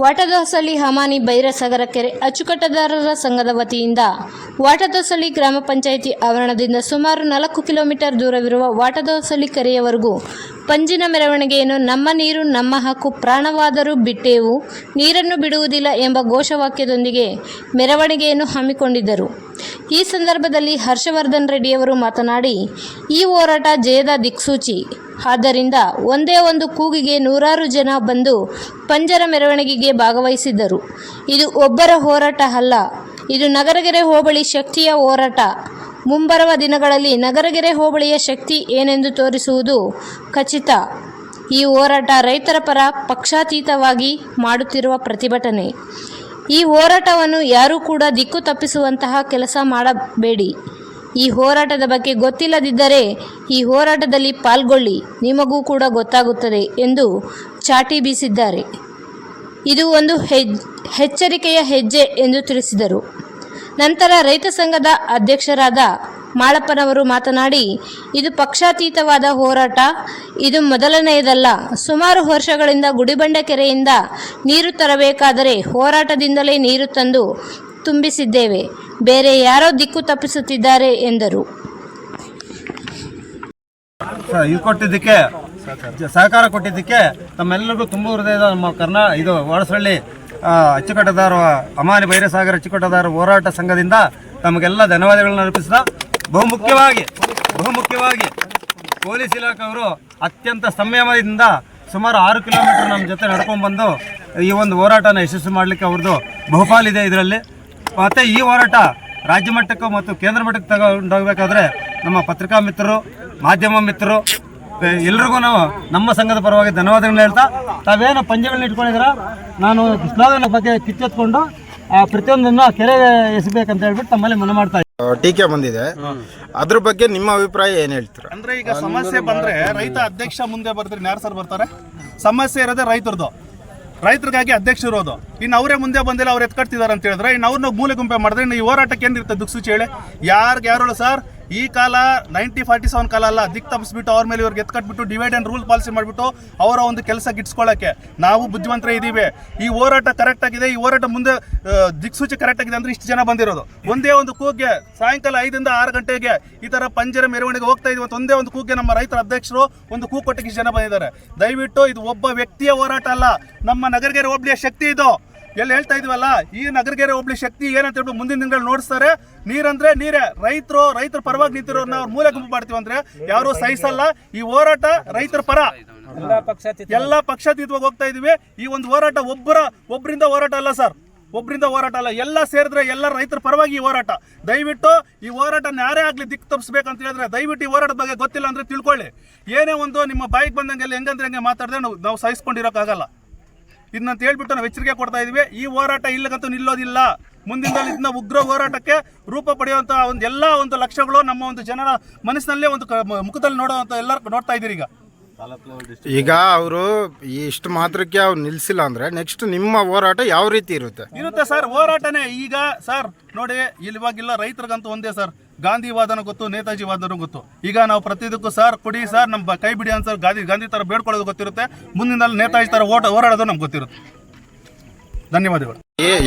ವಾಟದಹೊಸಳ್ಳಿ ಹಮಾನಿ ಬೈರಸಗರ ಕೆರೆ ಅಚ್ಚುಕಟ್ಟುದಾರರ ಸಂಘದ ವತಿಯಿಂದ ವಾಟದಹೊಸಳ್ಳಿ ಗ್ರಾಮ ಪಂಚಾಯಿತಿ ಆವರಣದಿಂದ ಸುಮಾರು 4 ಕಿಲೋಮೀಟರ್ ದೂರವಿರುವ ವಾಟದಹೊಸಳ್ಳಿ ಕೆರೆಯವರೆಗೂ ಪಂಜಿನ ಮೆರವಣಿಗೆಯನ್ನು ನಮ್ಮ ನೀರು ನಮ್ಮ ಹಕ್ಕು ಪ್ರಾಣವಾದರೂ ಬಿಟ್ಟೇವು ನೀರನ್ನು ಬಿಡುವುದಿಲ್ಲ ಎಂಬ ಘೋಷವಾಕ್ಯದೊಂದಿಗೆ ಮೆರವಣಿಗೆಯನ್ನು ಹಮ್ಮಿಕೊಂಡಿದ್ದರು. ಈ ಸಂದರ್ಭದಲ್ಲಿ ಹರ್ಷವರ್ಧನ್ ರೆಡ್ಡಿಯವರು ಮಾತನಾಡಿ, ಈ ಹೋರಾಟ ಜಯದ ದಿಕ್ಸೂಚಿ. ಆದ್ದರಿಂದ ಒಂದೇ ಒಂದು ಕೂಗಿಗೆ ನೂರಾರು ಜನ ಬಂದು ಪಂಜರ ಮೆರವಣಿಗೆಗೆ ಭಾಗವಹಿಸಿದ್ದರು. ಇದು ಒಬ್ಬರ ಹೋರಾಟ ಅಲ್ಲ, ಇದು ನಗರಗೆರೆ ಹೋಬಳಿ ಶಕ್ತಿಯ ಹೋರಾಟ. ಮುಂಬರುವ ದಿನಗಳಲ್ಲಿ ನಗರಗೆರೆ ಹೋಬಳಿಯ ಶಕ್ತಿ ಏನೆಂದು ತೋರಿಸುವುದು ಖಚಿತ. ಈ ಹೋರಾಟ ರೈತರ ಪರ ಪಕ್ಷಾತೀತವಾಗಿ ಮಾಡುತ್ತಿರುವ ಪ್ರತಿಭಟನೆ. ಈ ಹೋರಾಟವನ್ನು ಯಾರೂ ಕೂಡ ದಿಕ್ಕು ತಪ್ಪಿಸುವಂತಹ ಕೆಲಸ ಮಾಡಬೇಡಿ. ಈ ಹೋರಾಟದ ಬಗ್ಗೆ ಗೊತ್ತಿಲ್ಲದಿದ್ದರೆ ಈ ಹೋರಾಟದಲ್ಲಿ ಪಾಲ್ಗೊಳ್ಳಿ, ನಿಮಗೂ ಕೂಡ ಗೊತ್ತಾಗುತ್ತದೆ ಎಂದು ಚಾಟಿ ಬೀಸಿದ್ದಾರೆ. ಇದು ಒಂದು ಎಚ್ಚರಿಕೆಯ ಹೆಜ್ಜೆ ಎಂದು ತಿಳಿಸಿದರು. ನಂತರ ರೈತ ಸಂಘದ ಅಧ್ಯಕ್ಷರಾದ ಮಾಳಪ್ಪನವರು ಮಾತನಾಡಿ, ಇದು ಪಕ್ಷಾತೀತವಾದ ಹೋರಾಟ. ಇದು ಮೊದಲನೆಯದಲ್ಲ. ಸುಮಾರು ವರ್ಷಗಳಿಂದ ಗುಡಿಬಂಡೆ ಕೆರೆಯಿಂದ ನೀರು ತರಬೇಕಾದರೆ ಹೋರಾಟದಿಂದಲೇ ನೀರು ತಂದು ತುಂಬಿಸಿದ್ದೇವೆ. ಬೇರೆ ಯಾರೋ ದಿಕ್ಕು ತಪ್ಪಿಸುತ್ತಿದ್ದಾರೆ ಎಂದರು. ಸಹಕಾರ ಕೊಟ್ಟಿದ್ದಕ್ಕೆ ತಮ್ಮೆಲ್ಲರಿಗೂ ತುಂಬ ಹೃದಯದ ನಮ್ಮ ವಾಟದಹೊಸಳ್ಳಿ ಅಚ್ಚುಕಟ್ಟುದಾರ ಹಮಾನಿ ಬೈರಸಾಗರ ಅಚ್ಚುಕಟ್ಟುದಾರ ಹೋರಾಟ ಸಂಘದಿಂದ ತಮಗೆಲ್ಲ ಧನ್ಯವಾದಗಳನ್ನು ಅರ್ಪಿಸಿದ. ಬಹುಮುಖ್ಯವಾಗಿ ಪೊಲೀಸ್ ಇಲಾಖೆಯವರು ಅತ್ಯಂತ ಸಂಯಮದಿಂದ ಸುಮಾರು 6 ಕಿಲೋಮೀಟರ್ ನಮ್ಮ ಜೊತೆ ನಡ್ಕೊಂಡು ಬಂದು ಈ ಒಂದು ಹೋರಾಟನ ಯಶಸ್ವಿ ಮಾಡಲಿಕ್ಕೆ ಅವ್ರದ್ದು ಬಹುಪಾಲಿದೆ ಇದರಲ್ಲಿ. ಮತ್ತು ಈ ಹೋರಾಟ ರಾಜ್ಯ ಮಟ್ಟಕ್ಕೂ ಮತ್ತು ಕೇಂದ್ರ ಮಟ್ಟಕ್ಕೆ ತಗೊಂಡೋಗಬೇಕಾದ್ರೆ ನಮ್ಮ ಪತ್ರಿಕಾ ಮಿತ್ರರು, ಮಾಧ್ಯಮ ಮಿತ್ರರು ಎಲ್ರಿಗೂ ನಾವು ನಮ್ಮ ಸಂಘದ ಪರವಾಗಿ ಧನ್ಯವಾದಗಳನ್ನ ಹೇಳ್ತಾ, ತಾವೇನು ಪಂಜೆಗಳನ್ನ ಇಟ್ಕೊಂಡಿದ್ದೀರ, ನಾನು ಸ್ಲೋಗನ್ ಬಗ್ಗೆ ಕಿಚ್ಚೆತ್ಕೊಂಡು ಪ್ರತಿಯೊಂದನ್ನು ಕೆರೆ ಎಸಬೇಕಂತ ಹೇಳ್ಬಿಟ್ಟು ತಮ್ಮಲ್ಲಿ ಮನವಿ ಮಾಡ್ತಾ ಇದ್ದೀನಿ. ಟೀಕೆ ಬಂದಿದೆ, ಅದ್ರ ಬಗ್ಗೆ ನಿಮ್ಮ ಅಭಿಪ್ರಾಯ ಏನು ಹೇಳ್ತೀರಾ? ಅಂದ್ರೆ ಈಗ ಸಮಸ್ಯೆ ಬಂದ್ರೆ ರೈತ ಅಧ್ಯಕ್ಷ ಮುಂದೆ ಬರ್ತಾರೆ, ಯಾರು ಸರ್ ಬರ್ತಾರೆ? ಸಮಸ್ಯೆ ಇರೋದೇ ರೈತರದು, ರೈತರಿಗಾಗಿ ಅಧ್ಯಕ್ಷ ಇರೋದು. ಇನ್ನು ಅವರೇ ಮುಂದೆ ಬಂದಿಲ್ಲ, ಅವ್ರು ಎತ್ಕಟ್ತಿದಾರೆ ಅಂತ ಹೇಳಿದ್ರೆ ಇನ್ನು ಅವ್ರನ್ನ ಮೂಲೆ ಗುಂಪೆ ಮಾಡಿದ್ರೆ ಇನ್ನು ಈ ಹೋರಾಟಕ್ಕೆ ಏನಿರುತ್ತೆ ದಿಕ್ಸೂಚಿ ಹೇಳಿ? ಯಾರು ಸರ್, ಈ ಕಾಲ 1947 ಕಾಲ ಅಲ್ಲ. ದಿಕ್ ತಪ್ಪಿಸ್ಬಿಟ್ಟು ಅವ್ರ ಮೇಲೆ ಇವ್ರಿಗೆ ಎತ್ಕಟ್ಬಿಟ್ಟು ಡಿವೈಡ್ ಆ್ಯಂಡ್ ರೂಲ್ ಪಾಲಿಸಿ ಮಾಡಿಬಿಟ್ಟು ಅವರ ಒಂದು ಕೆಲಸ ಗಿಟ್ಸ್ಕೊಳ್ಳೋಕ್ಕೆ ನಾವು ಬುದ್ಧಿವಂತರ ಇದ್ದೀವಿ. ಈ ಹೋರಾಟ ಕರೆಕ್ಟ್ ಆಗಿದೆ, ಈ ಹೋರಾಟ ಮುಂದೆ ದಿಕ್ಸೂಚಿ ಕರೆಕ್ಟ್ ಆಗಿದೆ ಅಂದ್ರೆ ಇಷ್ಟು ಜನ ಬಂದಿರೋದು. ಒಂದೇ ಒಂದು ಕೂಗ್ಗೆ ಸಾಯಂಕಾಲ 5ರಿಂದ 6 ಗಂಟೆಗೆ ಈ ಥರ ಪಂಜರ ಮೆರವಣಿಗೆ ಹೋಗ್ತಾ ಇದೀವಿ ಅಂತ ಒಂದೇ ಒಂದು ಕೂಗ್ಗೆ ನಮ್ಮ ರೈತರ ಅಧ್ಯಕ್ಷರು ಒಂದು ಕೂಗು ಕೊಟ್ಟಿಗೆ ಇಷ್ಟು ಜನ ಬಂದಿದ್ದಾರೆ. ದಯವಿಟ್ಟು ಇದು ಒಬ್ಬ ವ್ಯಕ್ತಿಯ ಹೋರಾಟ ಅಲ್ಲ, ನಮ್ಮ ನಗರಗೆರೆ ಹೋಬಳಿಯ ಶಕ್ತಿ ಇದು. ಎಲ್ಲಿ ಹೇಳ್ತಾ ಇದೀವಲ್ಲ, ಈ ನಗರಗೆರೆ ಹೋಬಳಿ ಶಕ್ತಿ ಏನಂತ ಹೇಳ್ಬಿಟ್ಟು ಮುಂದಿನ ದಿನಗಳು ನೋಡಿಸ್ತಾರೆ. ನೀರಂದ್ರೆ ನೀರೇ, ರೈತರ ಪರವಾಗಿ ನಿಂತಿರೋರ್ನ ಅವ್ರ ಮೂಲೆ ಗುಂಪು ಮಾಡ್ತೀವಿ ಅಂದ್ರೆ ಯಾರು ಸಹಿಸಲ್ಲ. ಈ ಹೋರಾಟ ರೈತರ ಪರ, ಎಲ್ಲ ಪಕ್ಷಾತೀತವಾಗಿ ಹೋಗ್ತಾ ಇದೀವಿ. ಈ ಒಂದು ಹೋರಾಟ ಒಬ್ಬರಿಂದ ಹೋರಾಟ ಅಲ್ಲ ಸರ್, ಒಬ್ಬರಿಂದ ಹೋರಾಟ ಅಲ್ಲ. ಎಲ್ಲ ಸೇರಿದ್ರೆ ಎಲ್ಲ ರೈತರ ಪರವಾಗಿ ಈ ಹೋರಾಟ. ದಯವಿಟ್ಟು ಈ ಹೋರಾಟನ ಯಾರೇ ಆಗಲಿ ದಿಕ್ಕು ತಪ್ಪಿಸ್ಬೇಕಂತ ಹೇಳಿದ್ರೆ ದಯವಿಟ್ಟು ಈ ಹೋರಾಟದ ಬಗ್ಗೆ ಗೊತ್ತಿಲ್ಲ ಅಂದ್ರೆ ತಿಳ್ಕೊಳ್ಳಿ. ಏನೇ ಒಂದು ನಿಮ್ಮ ಬಾಯಿಗೆ ಬಂದಂಗೆಲ್ಲ ಹೆಂಗಂದ್ರೆ ಮಾತಾಡಿದ್ರೆ ನಾವು ಸಹಿಸ್ಕೊಂಡಿರೋಕ್ಕಾಗಲ್ಲ. ಇದನ್ನಂತ ಹೇಳ್ಬಿಟ್ಟು ನಾವು ಎಚ್ಚರಿಕೆ ಕೊಡ್ತಾ ಇದೀವಿ. ಈ ಹೋರಾಟ ಇಲ್ಲಗಂತೂ ನಿಲ್ಲೋದಿಲ್ಲ. ಮುಂದಿನ ಇದನ್ನ ಉಗ್ರ ಹೋರಾಟಕ್ಕೆ ರೂಪ ಪಡೆಯುವಂತ ಎಲ್ಲ ಒಂದು ಲಕ್ಷ್ಯಗಳು ನಮ್ಮ ಒಂದು ಜನರ ಮನಸ್ಸಿನಲ್ಲೇ ಒಂದು ಮುಖದಲ್ಲಿ ನೋಡುವಂತ ಎಲ್ಲರೂ ನೋಡ್ತಾ ಇದೀರಿ. ಈಗ ಅವರು ಇಷ್ಟು ಮಾತ್ರಕ್ಕೆ ಅವ್ರು ನಿಲ್ಸಿಲ್ಲ ಅಂದ್ರೆ ನೆಕ್ಸ್ಟ್ ನಿಮ್ಮ ಹೋರಾಟ ಯಾವ ರೀತಿ ಇರುತ್ತೆ ಸರ್? ಹೋರಾಟನೇ ಈಗ ಸರ್ ನೋಡಿ, ಇಲ್ಲಿವಾಗಿಲ್ಲ ರೈತರಿಗಂತೂ ಒಂದೇ ಸರ್, ಗಾಂಧಿ ವಾದನ ಗೊತ್ತು, ನೇತಾಜಿ ವಾದನೂ ಗೊತ್ತು. ಈಗ ನಾವು ಪ್ರತಿದಕ್ಕೂ ಸರ್ ಕೊಡಿ ಸರ್, ನಮ್ಮ ಕೈ ಬಿಡಿ ಅಂತ ಗಾಂಧಿ ತರ ಬೇಡ್ಕೊಳ್ಳೋದು ಗೊತ್ತಿರುತ್ತೆ. ಮುಂದಿನ ನೇತಾಜಿ ತರ ಹೋರಾಡೋದು ನಮ್ಗೆ ಗೊತ್ತಿರುತ್ತೆ. ಧನ್ಯವಾದಗಳು.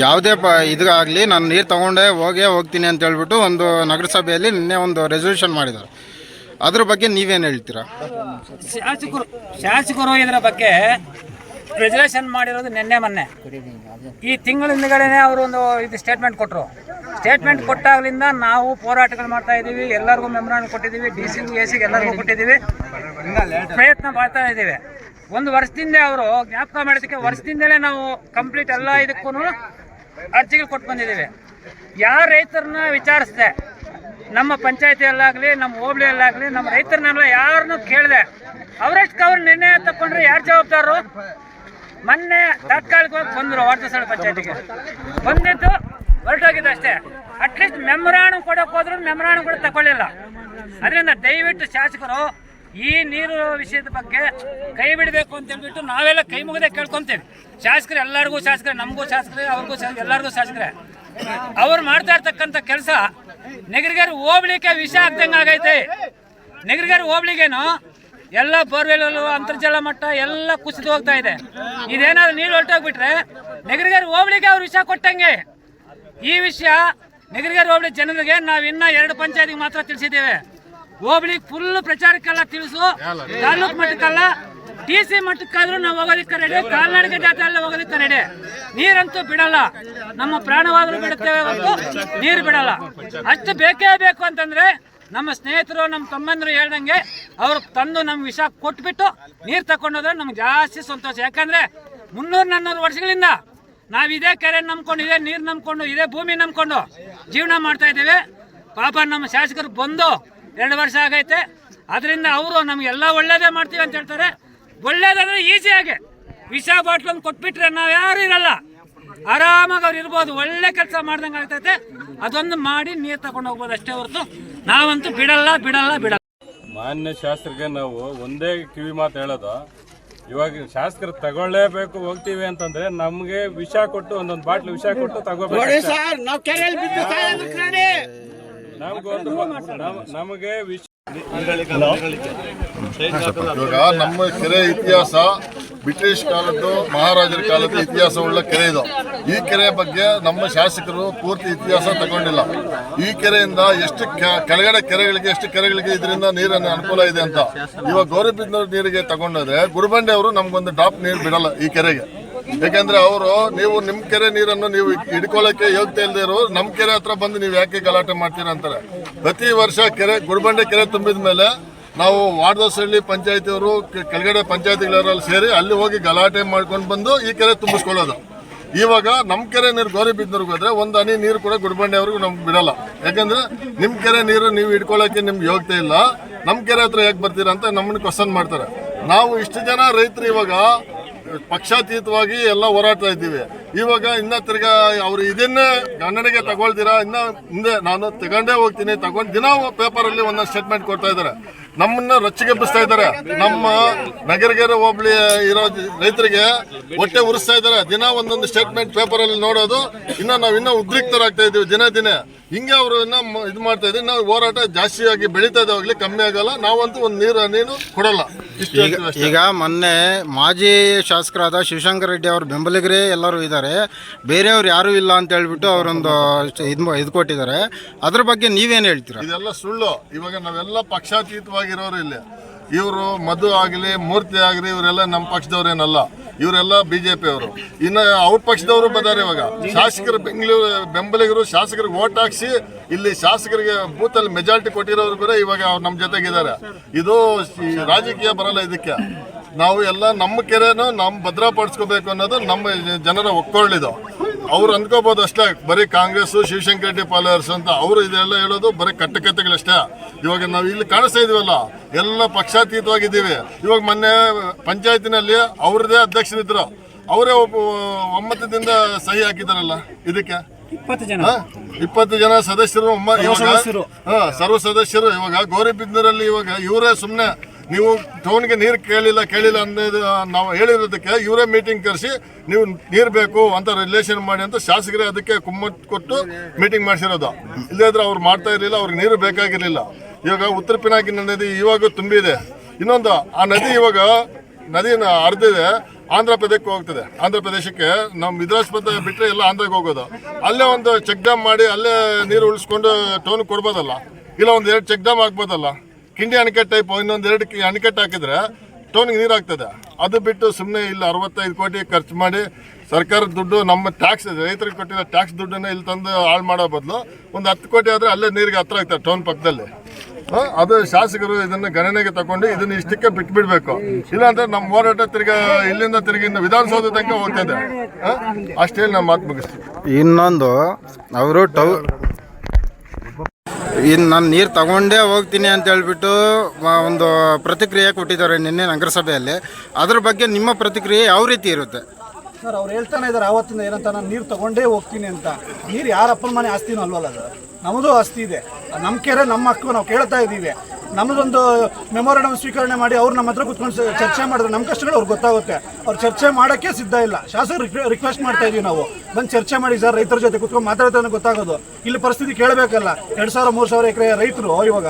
ಯಾವುದೇ ಇದಾಗಲಿ ನಾನು ನೀರು ತಗೊಂಡೇ ಹೋಗ್ತೀನಿ ಅಂತ ಹೇಳ್ಬಿಟ್ಟು ಒಂದು ನಗರಸಭೆಯಲ್ಲಿ ನಿನ್ನೆ ಒಂದು ರೆಸಲ್ಯೂಷನ್ ಮಾಡಿದ್ದಾರೆ. ಅದ್ರ ಬಗ್ಗೆ ನೀವೇನು ಹೇಳ್ತೀರಾ? ಶಾಸಕರು ಇದರ ಬಗ್ಗೆ ರೆಸಲ್ಯೂಷನ್ ಮಾಡಿರೋದು ನಿನ್ನೆ ಮೊನ್ನೆ. ಈ ತಿಂಗಳ ಹಿಂದುಗಡೆನೆ ಅವರು ಒಂದು ಇದು ಸ್ಟೇಟ್ಮೆಂಟ್ ಕೊಟ್ಟರು. ಸ್ಟೇಟ್ಮೆಂಟ್ ಕೊಟ್ಟಾಗಲಿಂದ ನಾವು ಹೋರಾಟಗಳು ಮಾಡ್ತಾ ಇದ್ದೀವಿ. ಎಲ್ಲರಿಗೂ ಮೆಮೊರಾಂಡಮ್ ಕೊಟ್ಟಿದ್ದೀವಿ, DC-ಗೂ AC-ಗೆ ಎಲ್ಲರಿಗೂ ಕೊಟ್ಟಿದ್ದೀವಿ, ಪ್ರಯತ್ನ ಮಾಡ್ತಾ ಇದ್ದೀವಿ. ಒಂದು ವರ್ಷದಿಂದ ಅವರು ಜ್ಞಾಪಕ ಮಾಡೋದಕ್ಕೆ ವರ್ಷದಿಂದಲೇ ನಾವು ಕಂಪ್ಲೀಟ್ ಎಲ್ಲ ಇದಕ್ಕೂ ಅರ್ಜಿಗಳು ಕೊಟ್ಟು ಬಂದಿದ್ದೀವಿ. ಯಾರು ರೈತರನ್ನ ವಿಚಾರಿಸಿದೆ, ನಮ್ಮ ಪಂಚಾಯತಿಯಲ್ಲಾಗಲಿ ನಮ್ಮ ಹೋಬಳಿಯಲ್ಲಾಗಲಿ ನಮ್ಮ ರೈತರನ್ನೆಲ್ಲ ಯಾರನ್ನೂ ಕೇಳಿದೆ. ಅವರಷ್ಟು ಅವ್ರು ನಿರ್ಣಯ ತಗೊಂಡ್ರೆ ಯಾರು ಜವಾಬ್ದಾರರು? ಮೊನ್ನೆ ತಾತ್ಕಾಲಿಕವಾಗಿ ಬಂದರು ವಾಟದಹೊಸಳ್ಳಿ ಪಂಚಾಯತಿಗೆ, ಬಂದಿದ್ದು ಹೊರಟೋಗಿದೆ ಅಷ್ಟೇ. ಅಟ್ಲೀಸ್ಟ್ ಮೆಮೊರಾಂಡಮ್ ಕೊಡೋಕೆ ಹೋದ್ರು ಮೆಮೊರಾಂಡಮ್ ಕೂಡ ತಗೊಳ್ಳಿಲ್ಲ. ಅದರಿಂದ ದಯವಿಟ್ಟು ಶಾಸಕರು ಈ ನೀರು ವಿಷಯದ ಬಗ್ಗೆ ಕೈ ಬಿಡಬೇಕು ಅಂತ ಹೇಳ್ಬಿಟ್ಟು ನಾವೆಲ್ಲ ಕೈ ಮುಗದೆ ಕೇಳ್ಕೊಂತೀವಿ. ಶಾಸಕರು ಎಲ್ಲರಿಗೂ ಶಾಸಕರೇ, ನಮಗೂ ಶಾಸಕರೇ, ಅವ್ರಿಗೂ ಎಲ್ಲರಿಗೂ ಶಾಸಕರೇ. ಅವ್ರು ಮಾಡ್ತಾ ಇರ್ತಕ್ಕಂಥ ಕೆಲಸ ನಗರಗೆರೆ ಹೋಬಳಿಗೆ ವಿಷ ಆಗ್ದಂಗೆ ಆಗೈತೆ. ನಗರಗೆರೆ ಹೋಬಳಿಗೇನು ಎಲ್ಲ ಬೋರ್ವೆಲ್ ಅಂತರ್ಜಲ ಮಟ್ಟ ಎಲ್ಲ ಕುಸಿದು ಹೋಗ್ತಾ ಇದೆ. ಇದೇನಾದ್ರು ನೀರು ಹೊರಟೋಗ್ಬಿಟ್ರೆ ನೆಗರಿಗೇರಿ ಹೋಬಳಿಗೆ ಅವ್ರು ವಿಷಯ ಕೊಟ್ಟಂಗೆ ಈ ವಿಷಯ ನೆಗರಿಗೇರಿ ಹೋಬಳಿ ಜನರಿಗೆ ನಾವು ಇನ್ನ 2 ಪಂಚಾಯತಿಗೆ ಮಾತ್ರ ತಿಳಿಸಿದ್ದೇವೆ. ಹೋಬಳಿ ಫುಲ್ ಪ್ರಚಾರಕ್ಕೆಲ್ಲ ತಿಳಿಸು, ತಾಲೂಕು ಮಟ್ಟಕ್ಕಲ್ಲ DC ಮಟ್ಟಕ್ಕಾದ್ರೂ ನಾವು ಹೋಗೋದಕ್ಕೆ ರೆಡಿ, ಕಾಲ್ನಡಿಗೆ ಜಾತ್ರೆ ಎಲ್ಲ ಹೋಗೋದಕ್ಕೆ ರೆಡಿ. ನೀರಂತೂ ಬಿಡಲ್ಲ, ನಮ್ಮ ಪ್ರಾಣವಾದರೂ ಬಿಡುತ್ತೇವೆ ಹೊರತು ನೀರು ಬಿಡಲ್ಲ. ಅಷ್ಟು ಬೇಕೇ ಬೇಕು ಅಂತಂದ್ರೆ ನಮ್ಮ ಸ್ನೇಹಿತರು ನಮ್ಮ ತಮ್ಮಂದರು ಹೇಳ್ದಂಗೆ ಅವರು ತಂದು ನಮ್ಮ ವಿಷ ಕೊಟ್ಬಿಟ್ಟು ನೀರು ತಗೊಂಡೋದ್ರೆ ನಮ್ಗೆ ಜಾಸ್ತಿ ಸಂತೋಷ. ಯಾಕಂದ್ರೆ 300-400 ವರ್ಷಗಳಿಂದ ನಾವು ಇದೇ ಕೆರೆ ನಂಬ್ಕೊಂಡು, ಇದೇ ನೀರು ನಂಬ್ಕೊಂಡು, ಇದೇ ಭೂಮಿ ನಂಬ್ಕೊಂಡು ಜೀವನ ಮಾಡ್ತಾ ಇದ್ದೇವೆ. ಪಾಪ ನಮ್ಮ ಶಾಸಕರು ಬಂದು 2 ವರ್ಷ ಆಗೈತೆ. ಅದರಿಂದ ಅವರು ನಮಗೆಲ್ಲ ಒಳ್ಳೇದೇ ಮಾಡ್ತೀವಿ ಅಂತ ಹೇಳ್ತಾರೆ. ಒಳ್ಳೇದಂದ್ರೆ ಈಸಿಯಾಗಿ ವಿಷ ಬಾಟ್ಲನ್ನು ಕೊಟ್ಬಿಟ್ರೆ ನಾವು ಯಾರು ಇರಲ್ಲ, ಆರಾಮಾಗಿ ಅವ್ರು ಇರ್ಬೋದು. ಒಳ್ಳೆ ಕೆಲಸ ಮಾಡ್ದಂಗೆ ಆಗ್ತೈತೆ. ಅದೊಂದು ಮಾಡಿ ನೀರು ತಗೊಂಡು ಹೋಗ್ಬೋದು ಅಷ್ಟೇ ಹೊರತು ನಾವಂತೂ ಬಿಡಲ್ಲ. ಮಾನ್ಯ ಶಾಸಕರಿಗೆ ನಾವು ಒಂದೇ ಕಿವಿ ಮಾತು ಹೇಳೋದು, ಇವಾಗ ಶಾಸಕರು ತಗೊಳ್ಳೇಬೇಕು ಹೋಗ್ತೀವಿ ಅಂತಂದ್ರೆ ನಮ್ಗೆ ವಿಷ ಕೊಟ್ಟು ಒಂದೊಂದು ಬಾಟ್ಲು ವಿಷ ಕೊಟ್ಟು ತಗೋಬೇಕು. ನಮಗೆ ವಿಷ ಇವಾಗ ನಮ್ಮ ಕೆರೆ ಇತಿಹಾಸ ಬ್ರಿಟಿಷ್ ಕಾಲದ್ದು, ಮಹಾರಾಜರ ಕಾಲದ ಇತಿಹಾಸ ಉಳ್ಳ ಕೆರೆ ಇದು. ಈ ಕೆರೆ ಬಗ್ಗೆ ನಮ್ಮ ಶಾಸಕರು ಪೂರ್ತಿ ಇತಿಹಾಸ ತಗೊಂಡಿಲ್ಲ. ಈ ಕೆರೆಯಿಂದ ಎಷ್ಟು ಕೆಳಗಡೆ ಕೆರೆಗಳಿಗೆ, ಎಷ್ಟು ಕೆರೆಗಳಿಗೆ ಇದರಿಂದ ನೀರಿನ ಅನುಕೂಲ ಇದೆ ಅಂತ. ಇವಾಗ ಗೌರಿಬಿದನೂರು ನೀರಿಗೆ ತಗೊಂಡ್ರೆ ಗುರುಬಂಡೆ ಅವರು ನಮ್ಗೊಂದು ಡ್ರಾಪ್ ನೀರು ಬಿಡಲ್ಲ ಈ ಕೆರೆಗೆ. ಯಾಕಂದ್ರೆ ಅವರು, ನೀವು ನಿಮ್ಮ ಕೆರೆ ನೀರನ್ನು ನೀವು ಹಿಡ್ಕೊಳ್ಳೋಕೆ ಯೋಗ್ಯತೆ ಇಲ್ಲದೆ ಇರೋ ನಮ್ಮ ಕೆರೆ ಹತ್ರ ಬಂದು ನೀವು ಯಾಕೆ ಗಲಾಟೆ ಮಾಡ್ತೀರಾ ಅಂತಾರೆ. ಪ್ರತಿ ವರ್ಷ ಕೆರೆ ಗುರುಬಂಡೆ ಕೆರೆ ತುಂಬಿದ ಮೇಲೆ ನಾವು ವಾರ್ದಸಹಳ್ಳಿ ಪಂಚಾಯತಿಯವರು ಕೆಳಗಡೆ ಪಂಚಾಯತಿಗಳಲ್ಲಿ ಸೇರಿ ಅಲ್ಲಿ ಹೋಗಿ ಗಲಾಟೆ ಮಾಡ್ಕೊಂಡು ಬಂದು ಈ ಕೆರೆ ತುಂಬಿಸ್ಕೊಳ್ಳೋದು. ಇವಾಗ ನಮ್ಮ ಕೆರೆ ನೀರು ಗೌರಿಬಿದನೂರ್ಗೆ ಹೋದ್ರೆ ಒಂದು ಹನಿ ನೀರು ಕೂಡ ಗುರುಬಂಡೆ ಅವ್ರಿಗೆ ನಮ್ಗೆ ಬಿಡಲ್ಲ. ಯಾಕಂದ್ರೆ ನಿಮ್ಮ ಕೆರೆ ನೀರು ನೀವು ಹಿಡ್ಕೊಳ್ಳೋಕೆ ನಿಮ್ಗೆ ಯೋಗ್ಯತೆ ಇಲ್ಲ, ನಮ್ಮ ಕೆರೆ ಹತ್ರ ಯಾಕೆ ಬರ್ತೀರಾ ಅಂತ ನಮ್ಮನ್ನು ಕ್ವಶನ್ ಮಾಡ್ತಾರೆ. ನಾವು ಇಷ್ಟು ಜನ ರೈತರು ಇವಾಗ ಪಕ್ಷಾತೀತವಾಗಿ ಎಲ್ಲ ಹೋರಾಡ್ತಾ ಇದ್ದೀವಿ. ಇವಾಗ ಇನ್ನ ತಿರ್ಗಾ ಅವ್ರು ಇದನ್ನೇ ಗಣನೆಗೆ ತಗೊಳ್ತೀರಾ, ಇನ್ನ ಮುಂದೆ ನಾನು ತಗೊಂಡೇ ಹೋಗ್ತೀನಿ, ತಗೊಂಡು ದಿನ ಪೇಪರಲ್ಲಿ ಒಂದೊಂದು ಸ್ಟೇಟ್ಮೆಂಟ್ ಕೊಡ್ತಾ ಇದ್ದಾರೆ. ನಮ್ಮನ್ನ ರೊಚ್ಚಿಗೆಬ್ಬಿಸ್ತಾ ಇದ್ದಾರೆ. ನಮ್ಮ ನಗರಗೆರೆ ಹೋಬಳಿ ಇರೋ ರೈತರಿಗೆ ಹೊಟ್ಟೆ ಉರಿಸ್ತಾ ಇದ್ದಾರೆ. ದಿನ ಒಂದೊಂದು ಸ್ಟೇಟ್ಮೆಂಟ್ ಪೇಪರಲ್ಲಿ ನೋಡೋದು. ನಾವು ಇನ್ನೂ ಉದ್ರಿಕ್ತರಾಗ್ತಾ ಇದ್ದೀವಿ ದಿನ. ಹಿಂಗೆ ಅವರು ಇದು ಮಾಡ್ತಾ ಇದ್ದೀವಿ. ನಾವು ಹೋರಾಟ ಜಾಸ್ತಿಯಾಗಿ ಬೆಳೀತಾ ಇದ್ದಾವಾಗಲಿ ಕಮ್ಮಿ ಆಗಲ್ಲ. ನಾವಂತೂ ಒಂದು ನೀರು ಕೊಡಲ್ಲ. ಈಗ ಮೊನ್ನೆ ಮಾಜಿ ಶಾಸಕರಾದ ಶಿವಶಂಕರ್ ರೆಡ್ಡಿ ಅವ್ರ ಬೆಂಬಲಿಗರೇ ಎಲ್ಲರೂ ಇದ್ದಾರೆ, ಬೇರೆಯವ್ರು ಯಾರೂ ಇಲ್ಲ ಅಂತ ಹೇಳ್ಬಿಟ್ಟು ಅವರೊಂದು ಇದು ಕೊಟ್ಟಿದ್ದಾರೆ. ಅದ್ರ ಬಗ್ಗೆ ನೀವೇನು ಹೇಳ್ತೀರಾ? ಇದೆಲ್ಲ ಸುಳ್ಳು. ಇವಾಗ ನಾವೆಲ್ಲ ಪಕ್ಷಾತೀತವಾಗಿರೋರು ಇಲ್ಲಿ. ಇವರು ಮಧು ಆಗಲಿ, ಮೂರ್ತಿ ಆಗಲಿ, ಇವರೆಲ್ಲ ನಮ್ಮ ಪಕ್ಷದವ್ರೇನಲ್ಲ. ಇವರೆಲ್ಲ BJP ಅವರು. ಇನ್ನು ಅವ್ರ ಪಕ್ಷದವರು ಬಂದಾರೆ. ಇವಾಗ ಶಾಸಕರು ಬೆಂಬಲಿಗರು ಶಾಸಕರಿಗೆ ಓಟ್ ಹಾಕ್ಸಿ ಇಲ್ಲಿ ಶಾಸಕರಿಗೆ ಬೂತಲ್ಲಿ ಮೆಜಾರಿಟಿ ಕೊಟ್ಟಿರೋರು ಕೂಡ ಇವಾಗ ಅವ್ರು ನಮ್ಮ ಜೊತೆಗಿದ್ದಾರೆ. ಇದು ರಾಜಕೀಯ ಬರಲ್ಲ ಇದಕ್ಕೆ. ನಾವು ಎಲ್ಲ ನಮ್ಮ ಕೆರೆನೂ ನಮ್ಮ ಭದ್ರಪಡಿಸ್ಕೋಬೇಕು ಅನ್ನೋದು ನಮ್ಮ ಜನರ ಒಕ್ಕೊಳ್ಳಿದು. ಅವ್ರು ಅಂದ್ಕೋಬಹುದು ಅಷ್ಟೇ, ಬರೀ ಕಾಂಗ್ರೆಸ್ ಶಿವಶಂಕರ್ ರೆಡ್ಡಿ ಫಾಲೋವರ್ಸ್ ಅಂತ. ಅವರು ಇದೆಲ್ಲ ಹೇಳೋದು ಬರೀ ಕಟ್ಟಕತೆಗಳಷ್ಟೇ. ಇವಾಗ ನಾವು ಇಲ್ಲಿ ಕಾಣಿಸ್ತಾ ಇದೀವಲ್ಲ, ಎಲ್ಲ ಪಕ್ಷಾತೀತವಾಗಿದ್ದೀವಿ. ಇವಾಗ ಮೊನ್ನೆ ಪಂಚಾಯತಿನಲ್ಲಿ ಅವ್ರದೇ ಅಧ್ಯಕ್ಷರಿದ್ರು, ಅವರೇ ಒಮ್ಮತದಿಂದ ಸಹಿ ಹಾಕಿದಾರಲ್ಲ ಇದಕ್ಕೆ. 20 ಜನ ಸದಸ್ಯರು, ಸರ್ವ ಸದಸ್ಯರು. ಇವಾಗ ಗೌರಿಬಿದನೂರಲ್ಲಿ ಇವಾಗ ಇವರೇ ಸುಮ್ಮನೆ ನೀವು ಟೌನ್ಗೆ ನೀರು ಕೇಳಿಲ್ಲ ಅನ್ನೋದು ನಾವು ಹೇಳಿರೋದಕ್ಕೆ ಇವರೇ ಮೀಟಿಂಗ್ ಕರೆಸಿ ನೀವು ನೀರು ಬೇಕು ಅಂತ ರಿಲೇಷನ್ ಮಾಡಿ ಅಂತ ಶಾಸಕರೇ ಅದಕ್ಕೆ ಕುಮ್ಮತ್ತು ಕೊಟ್ಟು ಮೀಟಿಂಗ್ ಮಾಡಿಸಿರೋದು. ಇಲ್ಲದ್ರೆ ಅವ್ರು ಮಾಡ್ತಾ ಇರಲಿಲ್ಲ, ಅವ್ರಿಗೆ ನೀರು ಬೇಕಾಗಿರಲಿಲ್ಲ. ಇವಾಗ ಉತ್ತರ ಪಿನಾಕಿನ ನದಿ ಇವಾಗ ತುಂಬಿದೆ. ಇನ್ನೊಂದು ಆ ನದಿ ಇವಾಗ ನದಿನ ಹರಿದಿದೆ, ಆಂಧ್ರ ಪ್ರದೇಶಕ್ಕೆ ನಮ್ಮ ವಿಧಾನಸಭೆ ಬಿಟ್ಟರೆ ಎಲ್ಲ ಆಂಧ್ರಕ್ಕೆ ಹೋಗೋದು. ಅಲ್ಲೇ ಒಂದು ಚೆಕ್ ಡ್ಯಾಮ್ ಮಾಡಿ ಅಲ್ಲೇ ನೀರು ಉಳಿಸ್ಕೊಂಡು ಟೌನ್ ಕೊಡ್ಬೋದಲ್ಲ, ಇಲ್ಲ ಒಂದು 2 ಚೆಕ್ ಡ್ಯಾಮ್ ಹಾಕ್ಬೋದಲ್ಲ. ಕಿಂಡಿ ಅಣೆಕಟ್ಟು ಟೈಪ್ ಇನ್ನೊಂದು 2 ಅಣೆಕಟ್ಟು ಹಾಕಿದ್ರೆ ಟೌನ್ಗೆ ನೀರು ಆಗ್ತದೆ. ಅದು ಬಿಟ್ಟು ಸುಮ್ಮನೆ ಇಲ್ಲಿ 65 ಕೋಟಿ ಖರ್ಚು ಮಾಡಿ ಸರ್ಕಾರದ ದುಡ್ಡು, ನಮ್ಮ ಟ್ಯಾಕ್ಸ್, ರೈತರಿಗೆ ಕೊಟ್ಟಿರೋ ಟ್ಯಾಕ್ಸ್ ದುಡ್ಡನ್ನು ಇಲ್ಲಿ ತಂದು ಹಾಳು ಮಾಡೋ ಬದಲು ಒಂದು 10 ಕೋಟಿ ಆದರೆ ಅಲ್ಲೇ ನೀರಿಗೆ ಹತ್ರ ಆಗ್ತದೆ ಟೌನ್ ಪಕ್ಕದಲ್ಲಿ. ಅದು ಶಾಸಕರು ಇದನ್ನು ಗಣನೆಗೆ ತಗೊಂಡು ಇದನ್ನು ಇಷ್ಟಕ್ಕೆ ಬಿಟ್ಬಿಡ್ಬೇಕು. ಇಲ್ಲಾಂದ್ರೆ ನಮ್ಮ ಹೋರಾಟ ಇಲ್ಲಿಂದ ವಿಧಾನಸೌಧ ತನಕ ಹೋಗ್ತದೆ. ಅಷ್ಟೇ ನಮ್ಮ ಮಾತು ಮುಗಿಸ್ತೀವಿ. ಇನ್ನೊಂದು, ಅವರು ನಾನು ನೀರು ತಗೊಂಡೇ ಹೋಗ್ತೀನಿ ಅಂತ ಹೇಳ್ಬಿಟ್ಟು ಒಂದು ಪ್ರತಿಕ್ರಿಯೆ ಕೊಟ್ಟಿದ್ದಾರೆ ನಿನ್ನೆ ನಗರಸಭೆಯಲ್ಲಿ. ಅದ್ರ ಬಗ್ಗೆ ನಿಮ್ಮ ಪ್ರತಿಕ್ರಿಯೆ ಯಾವ ರೀತಿ ಇರುತ್ತೆ? ಸರ್, ಅವ್ರು ಹೇಳ್ತಾನೆ ಇದ್ದಾರೆ ಆವತ್ತಿಂದ ಏನಂತ, ನಾನು ನೀರು ತಗೊಂಡೇ ಹೋಗ್ತೀನಿ ಅಂತ. ನೀರು ಯಾರಪ್ಪನ ಮನೆ ಆಸ್ತಿನೂ ಅಲ್ವಲ್ಲ ಅದು, ನಮ್ಮದು ಆಸ್ತಿ ಇದೆ. ನಮ್ಮ ಕೆರೆ ನಮ್ಮ ಹಕ್ಕು, ನಾವು ಕೇಳ್ತಾ ಇದ್ದೀವಿ. ನಮ್ಮದೊಂದು ಮೆಮೊರಂಡಮ್ ಸ್ವೀಕರಣೆ ಮಾಡಿ ಅವ್ರು ನಮ್ಮ ಹತ್ರ ಕುತ್ಕೊಂಡು ಚರ್ಚೆ ಮಾಡಿದ್ರೆ ನಮ್ಮ ಕಷ್ಟಗಳು ಅವ್ರಿಗೆ ಗೊತ್ತಾಗುತ್ತೆ. ಅವ್ರು ಚರ್ಚೆ ಮಾಡೋಕ್ಕೆ ಸಿದ್ಧ ಇಲ್ಲ. ಶಾಸಕರು ರಿಕ್ವೆಸ್ಟ್ ಮಾಡ್ತಾ ಇದೀವಿ, ನಾವು ಬಂದು ಚರ್ಚೆ ಮಾಡಿ ಸರ್, ರೈತರ ಜೊತೆ ಕುತ್ಕೊಂಡು ಮಾತಾಡ್ತಾನೆ ಗೊತ್ತಾಗೋದು. ಇಲ್ಲಿ ಪರಿಸ್ಥಿತಿ ಕೇಳಬೇಕಲ್ಲ. 2,000-3,000 ಎಕರೆ ರೈತರು ಇವಾಗ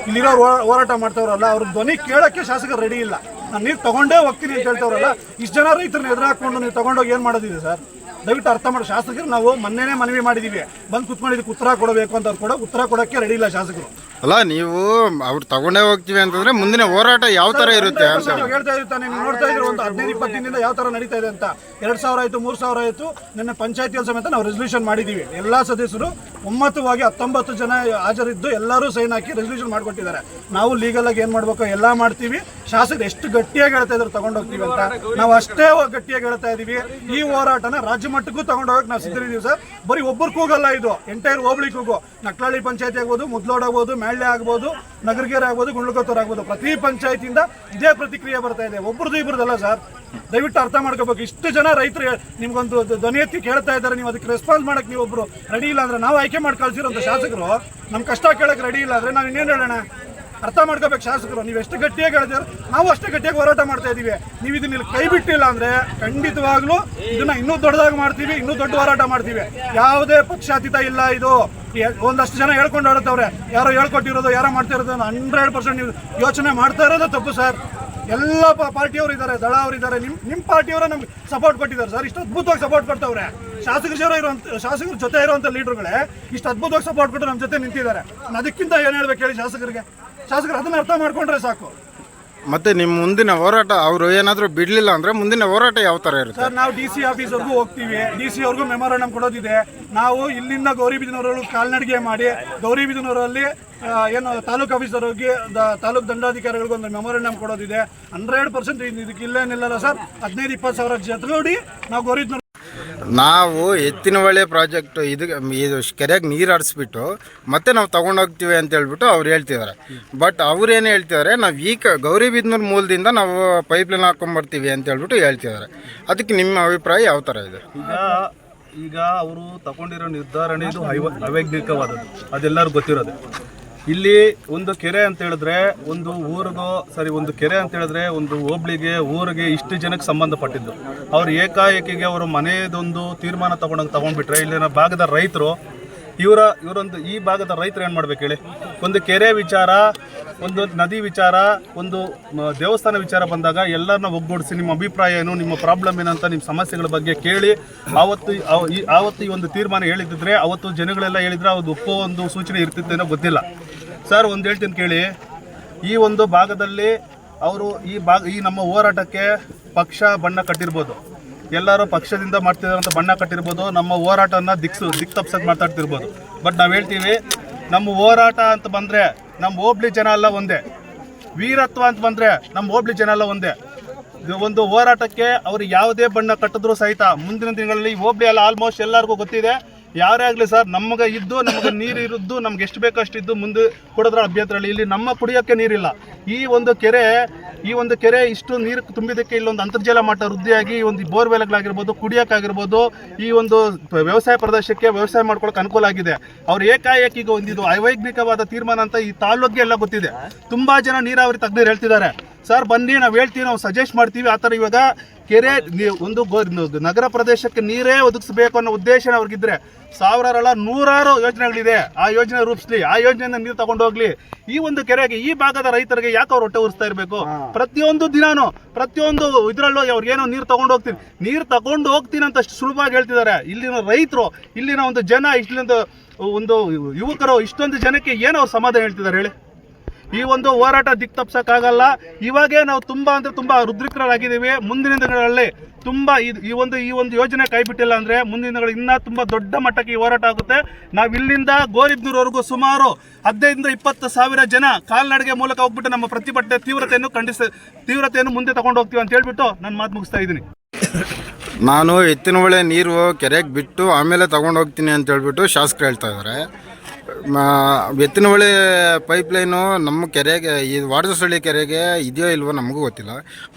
ಇಲ್ಲಿರೋ ಹೋರಾಟ ಮಾಡ್ತಾವ್ರಲ್ಲ, ಅವ್ರ ಧ್ವನಿ ಕೇಳೋಕ್ಕೆ ಶಾಸಕರು ರೆಡಿ ಇಲ್ಲ. ನಾನು ನೀರು ತಗೊಂಡೇ ಹೋಗ್ತೀನಿ ಅಂತ ಹೇಳ್ತಾವ್ರಲ್ಲ, ಇಷ್ಟು ಜನ ರೈತರನ್ನ ಎದುರು ಹಾಕೊಂಡು ನೀವು ತಗೊಂಡೋಗಿ ಏನು ಮಾಡೋದಿದೆ ಸರ್? ದಯವಿಟ್ಟು ಅರ್ಥ ಮಾಡಿ. ಶಾಸಕರು ನಾವು ಮೊನ್ನೆನೇ ಮನವಿ ಮಾಡಿದ್ದೀವಿ, ಬಂದು ಕುತ್ಕೊಂಡಿದ್ದಕ್ಕೆ ಉತ್ತರ ಕೊಡಬೇಕು ಅಂತ ಕೂಡ ಉತ್ತರ ಕೊಡೋಕ್ಕೆ ರೆಡಿ ಇಲ್ಲ ಶಾಸಕರು. ಅಲ್ಲ, ನೀವು ಅವ್ರು ತಗೊಂಡೇ ಹೋಗ್ತೀವಿ ಅಂತಂದ್ರೆ ಮುಂದಿನ ಹೋರಾಟ ಯಾವ ಥರ ಇರುತ್ತೆ ಅಂತ ನಾವು ಹೇಳ್ತಾ ಇರ್ತಾನೆ. ನೀವು ನೋಡ್ತಾ ಇದ್ರೆ ಒಂದು 15-20 ದಿನದಿಂದ ಯಾವ ಥರ ನಡೀತಾ ಇದೆ ಅಂತ. 2,000 ಆಯಿತು, 3,000 ಆಯಿತು. ನಿನ್ನೆ ಪಂಚಾಯತಿಯಲ್ಲಿ ಸಮೇತ ನಾವು ರೆಸಲ್ಯೂಷನ್ ಮಾಡಿದ್ದೀವಿ. ಎಲ್ಲ ಸದಸ್ಯರು ಒಮ್ಮತವಾಗಿ 19 ಜನ ಹಾಜರಿದ್ದು ಎಲ್ಲರೂ ಸೈನ್ ಹಾಕಿ ರೆಸಲ್ಯೂಷನ್ ಮಾಡಿಕೊಟ್ಟಿದ್ದಾರೆ. ನಾವು ಲೀಗಲ್ ಆಗಿ ಏನು ಮಾಡಬೇಕು ಎಲ್ಲ ಮಾಡ್ತೀವಿ. ಶಾಸಕರು ಎಷ್ಟು ಗಟ್ಟಿಯಾಗಿ ಹೇಳ್ತಾ ಇದ್ರು ತಗೊಂಡೋಗ್ತೀವಿ ಅಂತ, ನಾವು ಅಷ್ಟೇ ಗಟ್ಟಿಯಾಗಿ ಹೇಳ್ತಾ ಇದ್ದೀವಿ. ಈ ಹೋರಾಟನ ರಾಜ್ಯ ಮಟ್ಟಕ್ಕೂ ತಗೊಂಡೋಗಕ್ಕೆ ನಾವು ಸಿದ್ಧರಿದ್ದೀವಿ ಸರ್. ಬರೀ ಒಬ್ಬರು ಕೂಗಲ್ಲ, ಇದು ಎಂಟೈರ್ ಹೋಬಳಿ ಕೂಗು. ನಕ್ಲಳ್ಳಿ ಪಂಚಾಯತಿ ಆಗ್ಬೋದು, ಮುದ್ಲೋಡ್ ಆಗ್ಬೋದು, ಮ್ಯಾಳ್ಳೆ ಆಗ್ಬೋದು, ನಗರಗೆರೆ ಆಗ್ಬೋದು, ಗುಂಡ್ಲುಕೊತ್ತೂರು ಆಗ್ಬೋದು, ಪ್ರತಿ ಪಂಚಾಯತಿಯಿಂದ ಇದೇ ಪ್ರತಿಕ್ರಿಯೆ ಬರ್ತಾ ಇದೆ. ಒಬ್ರದ್ದು ಇಬ್ಬರದಲ್ಲ ಸರ್. ದಯವಿಟ್ಟು ಅರ್ಥ ಮಾಡ್ಕೋಬೇಕು. ಇಷ್ಟು ಜನ ರೈತರು ನಿಮ್ಗೊಂದು ಧ್ವನಿ ಎತ್ತಿ ಕೇಳ್ತಾ ಇದ್ದಾರೆ, ನೀವು ಅದಕ್ಕೆ ರೆಸ್ಪಾನ್ಸ್ ಮಾಡಕ್ಕೆ ನೀವು ಒಬ್ರು ರೆಡಿ ಇಲ್ಲ ಅಂದ್ರೆ, ನಾವು ಆಯ್ಕೆ ಮಾಡಿ ಕಳ್ಸಿರೋಂಥ ಶಾಸಕರು ನಮ್ಮ ಕಷ್ಟ ಕೇಳಕ್ಕೆ ರೆಡಿ ಇಲ್ಲ ಅಂದ್ರೆ ನಾವು ಇನ್ನೇನು ಹೇಳೋಣ? ಅರ್ಥ ಮಾಡ್ಕೋಬೇಕು ಶಾಸಕರು. ನೀವು ಎಷ್ಟು ಗಟ್ಟಿಯಾಗಿ ಹೇಳ್ತೀರ, ನಾವು ಅಷ್ಟೇ ಗಟ್ಟಿಯಾಗಿ ಹೋರಾಟ ಮಾಡ್ತಾ ಇದ್ದೀವಿ. ನೀವು ಇದನ್ನ ಕೈ ಬಿಟ್ಟಿಲ್ಲ ಅಂದ್ರೆ ಖಂಡಿತವಾಗ್ಲೂ ಇದನ್ನ ಇನ್ನೂ ದೊಡ್ಡದಾಗಿ ಮಾಡ್ತೀವಿ, ಇನ್ನೂ ದೊಡ್ಡ ಹೋರಾಟ ಮಾಡ್ತೀವಿ. ಯಾವುದೇ ಪಕ್ಷಾತೀತ ಇಲ್ಲ. ಇದು ಒಂದಷ್ಟು ಜನ ಹೇಳ್ಕೊಂಡು ಆಡುತ್ತವ್ರೆ, ಯಾರೋ ಹೇಳ್ಕೊಟ್ಟಿರೋದು, ಯಾರೋ ಮಾಡ್ತಾ ಇರೋದು 100% ನೀವು ಯೋಚನೆ ಮಾಡ್ತಾ ಇರೋದು ತಪ್ಪು ಸರ್. ಎಲ್ಲ ಪಾರ್ಟಿಯವರು ಇದ್ದಾರೆ, ದಳ ಅವರು ಇದ್ದಾರೆ, ನಿಮ್ಮ ಪಾರ್ಟಿಯವರೇ ನಮ್ಗೆ ಸಪೋರ್ಟ್ ಕೊಟ್ಟಿದ್ದಾರೆ ಸರ್. ಇಷ್ಟು ಅದ್ಭುತವಾಗಿ ಸಪೋರ್ಟ್ ಕೊಡ್ತವ್ರೆ. ಶಾಸಕರ ಜೊತೆ ಇರುವಂಥ ಲೀಡರ್ಗಳೇ ಇಷ್ಟು ಅದ್ಭುತವಾಗಿ ಸಪೋರ್ಟ್ ಕೊಟ್ಟು ನಮ್ಮ ಜೊತೆ ನಿಂತಿದ್ದಾರೆ. ಅದಕ್ಕಿಂತ ಏನು ಹೇಳ್ಬೇಕು ಹೇಳಿ ಶಾಸಕರಿಗೆ? ಶಾಸಕರು ಅದನ್ನ ಅರ್ಥ ಮಾಡ್ಕೊಂಡ್ರೆ ಸಾಕು. ಮತ್ತೆ ನಿಮ್ಮ ಮುಂದಿನ ಹೋರಾಟ ಅವರು ಏನಾದರೂ ಬಿಡಲಿಲ್ಲ ಅಂದರೆ ಮುಂದಿನ ಹೋರಾಟ ಯಾವ ಥರ ಇರುತ್ತೆ ಸರ್? ನಾವು DC ಆಫೀಸ್ವರೆಗೂ ಹೋಗ್ತೀವಿ. DC ಅವ್ರಿಗೂ ಮೆಮೊರಂಡಮ್ ಕೊಡೋದಿದೆ. ನಾವು ಇಲ್ಲಿಂದ ಗೌರಿಬಿದನೂರಲ್ಲಿ ಕಾಲ್ನಡಿಗೆ ಮಾಡಿ ಗೌರಿಬಿದನೂರಲ್ಲಿ ಏನು ತಾಲೂಕು ಆಫೀಸರ್ಗೆ, ತಾಲೂಕು ದಂಡಾಧಿಕಾರಿಗಳಿಗೂ ಒಂದು ಮೆಮೊರಂಡಮ್ ಕೊಡೋದಿದೆ. 100% ಇದಕ್ಕೆ ಇಲ್ಲೇನಿಲ್ಲ ಸರ್. 15-20 ಸಾವಿರ ಜೊತೆಗೂಡಿ ನಾವು ಗೌರಿಬಿದನೂರು ನಾವು ಎತ್ತಿನ ಹೊಳೆ ಪ್ರಾಜೆಕ್ಟ್ ಇದು ಕೆರೆಗೆ ನೀರು ಹರಿಸ್ಬಿಟ್ಟು ಮತ್ತೆ ನಾವು ತೊಗೊಂಡೋಗ್ತೀವಿ ಅಂತ ಹೇಳ್ಬಿಟ್ಟು ಅವ್ರು ಹೇಳ್ತಿದ್ದಾರೆ. ಬಟ್ ಅವ್ರೇನು ಹೇಳ್ತಿದ್ದಾರೆ, ನಾವು ಗೌರಿಬಿದನೂರು ಮೂಲದಿಂದ ನಾವು ಪೈಪ್ಲೈನ್ ಹಾಕೊಂಬರ್ತೀವಿ ಅಂತ ಹೇಳ್ಬಿಟ್ಟು ಹೇಳ್ತಿದ್ದಾರೆ. ಅದಕ್ಕೆ ನಿಮ್ಮ ಅಭಿಪ್ರಾಯ ಯಾವ ಥರ ಇದೆ? ಈಗ ಅವರು ತಗೊಂಡಿರೋ ನಿರ್ಧಾರನೇ ಇದು ಅವೈಜ್ಞಾನಿಕವಾದದ್ದು, ಅದೆಲ್ಲರಿಗೂ ಗೊತ್ತಿರೋದು. ಇಲ್ಲಿ ಒಂದು ಕೆರೆ ಅಂತ ಹೇಳಿದ್ರೆ ಒಂದು ಊರಿಗೋ ಒಂದು ಕೆರೆ ಅಂತ ಹೇಳಿದ್ರೆ ಒಂದು ಹೋಬ್ಳಿಗೆ, ಊರಿಗೆ ಇಷ್ಟು ಜನಕ್ಕೆ ಸಂಬಂಧಪಟ್ಟಿದ್ದು. ಅವ್ರು ಏಕಾಏಕಿಗೆ ಅವರು ಮನೆಯದೊಂದು ತೀರ್ಮಾನ ತಗೊಂಡ್ಬಿಟ್ರೆ ಇಲ್ಲಿನ ಭಾಗದ ರೈತರು ಇವರೊಂದು ಈ ಭಾಗದ ರೈತರು ಏನು ಮಾಡ್ಬೇಕು ಹೇಳಿ? ಒಂದು ಕೆರೆ ವಿಚಾರ, ಒಂದು ನದಿ ವಿಚಾರ, ಒಂದು ದೇವಸ್ಥಾನ ವಿಚಾರ ಬಂದಾಗ ಎಲ್ಲರನ್ನ ಒಗ್ಗೂಡಿಸಿ ನಿಮ್ಮ ಅಭಿಪ್ರಾಯ ಏನು, ನಿಮ್ಮ ಪ್ರಾಬ್ಲಮ್ ಏನಂತ, ನಿಮ್ಮ ಸಮಸ್ಯೆಗಳ ಬಗ್ಗೆ ಕೇಳಿ ಆವತ್ತು ಈ ಒಂದು ತೀರ್ಮಾನ ಹೇಳಿದ್ರೆ ಅವತ್ತು ಜನಗಳೆಲ್ಲ ಹೇಳಿದ್ರೆ ಅದು ಒಪ್ಪೋ ಒಂದು ಸೂಚನೆ ಇರ್ತಿತ್ತೇನೋ ಗೊತ್ತಿಲ್ಲ ಸರ್. ಒಂದು ಹೇಳ್ತೀನಿ ಕೇಳಿ, ಈ ಒಂದು ಭಾಗದಲ್ಲಿ ಅವರು ಈ ನಮ್ಮ ಹೋರಾಟಕ್ಕೆ ಪಕ್ಷ ಬಣ್ಣ ಕಟ್ಟಿರ್ಬೋದು, ಎಲ್ಲರೂ ಪಕ್ಷದಿಂದ ಮಾಡ್ತಿದ್ದಾರಂತ ಬಣ್ಣ ಕಟ್ಟಿರ್ಬೋದು, ನಮ್ಮ ಹೋರಾಟನ ದಿಕ್ ತಪ್ಸಕ್ಕೆ ಮಾತಾಡ್ತಿರ್ಬೋದು. ಬಟ್ ನಾವು ಹೇಳ್ತೀವಿ, ನಮ್ಮ ಹೋರಾಟ ಅಂತ ಬಂದರೆ ನಮ್ಮ ಹೋಬ್ಳಿ ಜನ ಎಲ್ಲ ಒಂದೇ, ವೀರತ್ವ ಅಂತ ಬಂದರೆ ನಮ್ಮ ಹೋಬ್ಳಿ ಜನ ಎಲ್ಲ ಒಂದೇ. ಒಂದು ಹೋರಾಟಕ್ಕೆ ಅವರು ಯಾವುದೇ ಬಣ್ಣ ಕಟ್ಟಿದ್ರು ಸಹಿತ ಮುಂದಿನ ದಿನಗಳಲ್ಲಿ ಹೋಬ್ಳಿ ಎಲ್ಲ ಆಲ್ಮೋಸ್ಟ್ ಎಲ್ಲರಿಗೂ ಗೊತ್ತಿದೆ. ಯಾರೇ ಆಗಲಿ ಸರ್, ನಮಗೆ ನೀರು ಇರುದ್ದು ನಮ್ಗೆ ಎಷ್ಟು ಬೇಕೋ ಅಷ್ಟಿದ್ದು ಮುಂದೆ ಕೊಡೋದ್ರ ಅಭ್ಯಂತರ. ಇಲ್ಲಿ ನಮ್ಮ ಕುಡಿಯೋಕ್ಕೆ ನೀರಿಲ್ಲ. ಈ ಒಂದು ಕೆರೆ ಇಷ್ಟು ನೀರು ತುಂಬಿದ್ದಕ್ಕೆ ಇಲ್ಲೊಂದು ಅಂತರ್ಜಲ ಮಟ್ಟ ವೃದ್ಧಿಯಾಗಿ ಒಂದು ಬೋರ್ವೆಲ್ಗಳಾಗಿರ್ಬೋದು, ಕುಡಿಯೋಕ್ಕಾಗಿರ್ಬೋದು, ಈ ಒಂದು ವ್ಯವಸಾಯ ಪ್ರದೇಶಕ್ಕೆ ವ್ಯವಸಾಯ ಮಾಡ್ಕೊಳ್ಳೋಕೆ ಅನುಕೂಲ ಆಗಿದೆ. ಅವ್ರು ಏಕಾಏಕಿಗ ಒಂದಿದು ಅವೈಜ್ಞಾನಿಕವಾದ ತೀರ್ಮಾನ ಅಂತ ಈ ತಾಲೂಕಿಗೆ ಎಲ್ಲ ಗೊತ್ತಿದೆ. ತುಂಬ ಜನ ನೀರಾವರಿ ತಜ್ಞರು ಹೇಳ್ತಿದ್ದಾರೆ, ಸರ್ ಬನ್ನಿ ನಾವು ಹೇಳ್ತೀವಿ, ನಾವು ಸಜೆಸ್ಟ್ ಮಾಡ್ತೀವಿ. ಆ ಥರ ಇವಾಗ ಕೆರೆ ಒಂದು ನಗರ ಪ್ರದೇಶಕ್ಕೆ ನೀರೇ ಒದಗಿಸಬೇಕು ಅನ್ನೋ ಉದ್ದೇಶ ಅವ್ರಿಗಿದ್ರೆ ಸಾವಿರಾರಲ್ಲ ನೂರಾರು ಯೋಜನೆಗಳಿದೆ. ಆ ಯೋಜನೆ ರೂಪಿಸ್ಲಿ, ಆ ಯೋಜನೆಯಿಂದ ನೀರು ತಗೊಂಡು ಹೋಗ್ಲಿ. ಈ ಒಂದು ಕೆರೆಗೆ ಈ ಭಾಗದ ರೈತರಿಗೆ ಯಾಕೆ ಅವ್ರು ಹೊಟ್ಟೆ ಉರಿಸ್ತಾ ಇರಬೇಕು? ಪ್ರತಿಯೊಂದು ದಿನಾನು ಪ್ರತಿಯೊಂದು ಇದರಲ್ಲೂ ಅವ್ರಿಗೇನೋ ನೀರು ತಗೊಂಡು ಹೋಗ್ತೀನಿ ಅಂತ ಅಷ್ಟು ಸುಲಭವಾಗಿ ಹೇಳ್ತಿದ್ದಾರೆ. ಇಲ್ಲಿನ ರೈತರು, ಇಲ್ಲಿನ ಒಂದು ಜನ, ಇಲ್ಲಿನ ಒಂದು ಯುವಕರು, ಇಷ್ಟೊಂದು ಜನಕ್ಕೆ ಏನು ಅವ್ರು ಸಮಾಧಾನ ಹೇಳ್ತಿದ್ದಾರೆ ಹೇಳಿ? ಈ ಒಂದು ಹೋರಾಟ ದಿಕ್ ತಪ್ಸಕ್ಕಾಗಲ್ಲ. ಇವಾಗೇ ನಾವು ತುಂಬ ರುದ್ರಿಕ್ರಾಗಿದ್ದೀವಿ. ಮುಂದಿನ ದಿನಗಳಲ್ಲಿ ಈ ಒಂದು ಯೋಜನೆ ಕೈ ಬಿಟ್ಟಿಲ್ಲ ಅಂದರೆ ಮುಂದಿನ ದಿನಗಳು ಇನ್ನೂ ತುಂಬ ದೊಡ್ಡ ಮಟ್ಟಕ್ಕೆ ಈ ಹೋರಾಟ ಆಗುತ್ತೆ. ನಾವು ಇಲ್ಲಿಂದ ಗೋರಿಬಿದನೂರವರೆಗೂ ಸುಮಾರು 15-20 ಸಾವಿರ ಜನ ಕಾಲ್ನಡಿಗೆ ಮೂಲಕ ಹೋಗ್ಬಿಟ್ಟು ನಮ್ಮ ಪ್ರತಿಭಟನೆ ತೀವ್ರತೆಯನ್ನು ಮುಂದೆ ತಗೊಂಡು ಹೋಗ್ತೀವಿ ಅಂತ ಹೇಳ್ಬಿಟ್ಟು ನಾನು ಮಾತು ಮುಗಿಸ್ತಾ ಇದ್ದೀನಿ. ನಾನು ಎತ್ತಿನ ಹೊಳೆ ನೀರು ಕೆರೆಗೆ ಬಿಟ್ಟು ಆಮೇಲೆ ತಗೊಂಡು ಹೋಗ್ತೀನಿ ಅಂತ ಹೇಳ್ಬಿಟ್ಟು ಶಾಸಕರು ಹೇಳ್ತಾ ಇದ್ದಾರೆ. ಎತ್ತಿನ ಹೊಳೆ ಪೈಪ್ಲೈನು ನಮ್ಮ ಕೆರೆಗೆ, ಈ ವಾಡದಸಳ್ಳಿ ಕೆರೆಗೆ ಇದೆಯೋ ಇಲ್ವೋ ನಮಗೂ ಗೊತ್ತಿಲ್ಲ.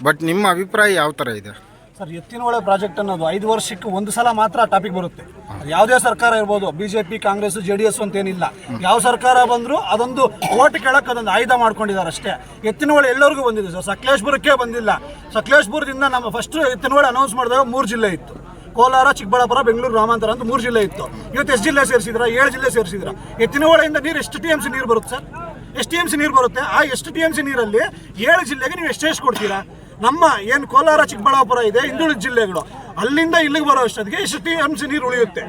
ಬಟ್ ನಿಮ್ಮ ಅಭಿಪ್ರಾಯ ಯಾವ ಥರ ಇದೆ ಸರ್? ಎತ್ತಿನ ಹೊಳೆ ಪ್ರಾಜೆಕ್ಟ್ ಅನ್ನೋದು 5 ವರ್ಷಕ್ಕೆ ಒಂದು ಸಲ ಮಾತ್ರ ಟಾಪಿಕ್ ಬರುತ್ತೆ. ಯಾವುದೇ ಸರ್ಕಾರ ಇರ್ಬೋದು, BJP, ಕಾಂಗ್ರೆಸ್, JDS ಅಂತೇನಿಲ್ಲ. ಯಾವ ಸರ್ಕಾರ ಬಂದರೂ ಅದೊಂದು ಓಟ್ ಕೇಳಕ್ಕೆ ಅದೊಂದು ಆಯುಧ ಮಾಡ್ಕೊಂಡಿದ್ದಾರೆ ಅಷ್ಟೇ. ಎತ್ತಿನ ಹೊಳೆ ಎಲ್ಲರಿಗೂ ಬಂದಿದೆ ಸರ್, ಸಕಲೇಶ್ಪುರಕ್ಕೆ ಬಂದಿಲ್ಲ. ಸಕಲೇಶ್ಪುರದಿಂದ ನಮ್ಮ ಫಸ್ಟ್ ಎತ್ತಿನ ಹೊಳೆ ಅನೌನ್ಸ್ ಮಾಡಿದಾಗ 3 ಜಿಲ್ಲೆ ಇತ್ತು: ಕೋಲಾರ, ಚಿಕ್ಕಬಳ್ಳಾಪುರ, ಬೆಂಗಳೂರು ಗ್ರಾಮಾಂತರ ಅಂತ 3 ಜಿಲ್ಲೆ ಇತ್ತು. ಇವತ್ತು ಎಷ್ಟು ಜಿಲ್ಲೆ ಸೇರಿಸಿದ್ರ? 7 ಜಿಲ್ಲೆ ಸೇರಿಸಿದ್ರ. ಎತ್ತಿನ ಹೊಳೆಯಿಂದ ನೀರು ಎಷ್ಟು TMC ನೀರು ಬರುತ್ತೆ ಸರ್? ಎಷ್ಟು TMC ನೀರು ಬರುತ್ತೆ? ಆ ಎಷ್ಟು TMC ನೀರಲ್ಲಿ 7 ಜಿಲ್ಲೆಗೆ ನೀವು ಎಷ್ಟು ಕೊಡ್ತೀರಾ? ನಮ್ಮ ಏನು ಕೋಲಾರ, ಚಿಕ್ಕಬಳ್ಳಾಪುರ ಇದೆ, ಹಿಂದುಳಿದ ಜಿಲ್ಲೆಗಳು, ಅಲ್ಲಿಂದ ಇಲ್ಲಿಗೆ ಬರೋ ಅಷ್ಟೊತ್ತಿಗೆ ಎಷ್ಟು TMC ನೀರು ಉಳಿಯುತ್ತೆ.